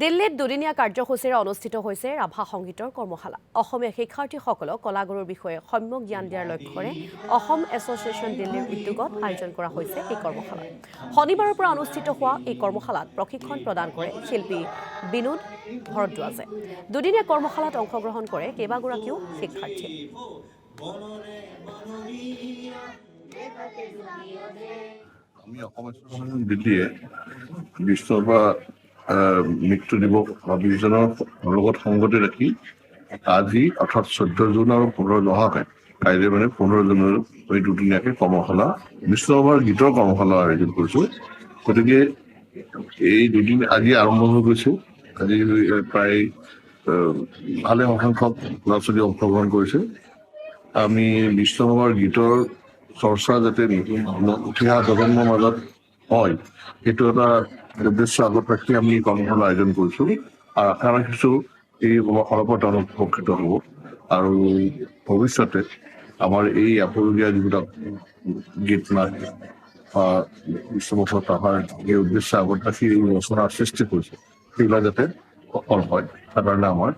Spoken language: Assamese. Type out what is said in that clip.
দিল্লীত দুদিনীয়া কাৰ্যসূচীৰে অনুষ্ঠিত হৈছে ৰাভা সংগীতৰ কৰ্মশালা। অসমীয়া শিক্ষাৰ্থীসকলক কলাগুৰুৰ বিষয়ে সম্যক জ্ঞান দিয়াৰ লক্ষ্যৰে অসম এছ'চিয়েশ্যন দিল্লীৰ উদ্যোগত আয়োজন কৰা হৈছে এই কৰ্মশালা। শনিবাৰৰ পৰা অনুষ্ঠিত হোৱা এই কৰ্মশালাত প্ৰশিক্ষণ প্ৰদান কৰে শিল্পী বিনোদ ভৰদ্বাজে। দুদিনীয়া কৰ্মশালাত অংশগ্ৰহণ কৰে কেইবাগৰাকীও শিক্ষাৰ্থী। আমি অসম এছ'চিয়েশ্যন দিল্লীয়ে বিশ্বৰ মৃত্যু দিৱস বা বিজনৰ লগত সংগতি ৰাখি আজি অৰ্থাৎ 14 জুন আৰু 15 অহাকে কাইলৈ 15 জুনৰ এই দুদিনীয়াকৈ কৰ্মশালা বিশ্বসভাৰ গীতৰ কৰ্মশালা আয়োজন কৰিছোঁ। গতিকে এই দুদিন আজি আৰম্ভ হৈ গৈছে। আজি প্ৰায় ভালে সংখ্যক ল'ৰা ছোৱালী অংশগ্ৰহণ কৰিছে। আমি বিশ্বসভাৰ গীতৰ চৰ্চা যাতে উঠি অহা প্ৰজন্মৰ মাজত হয়, সেইটো এটা উদ্দেশ্য আগত ৰাখি আমি কৰ্মশালা আয়োজন কৰিছোঁ আৰু আশা ৰাখিছোঁ এই কৰ্মশালাৰ পৰা তেওঁলোক উপকৃত হ'ব আৰু ভৱিষ্যতে আমাৰ এই আপুৰুগীয়া যিবিলাক গীত নাট বা বিশ্বমুখত অহাৰ এই উদ্দেশ্য আগত ৰাখি এই ৰচনাৰ সৃষ্টি কৰিছে সেইবিলাক যাতে সফল হয় তাৰ কাৰণে আমাৰ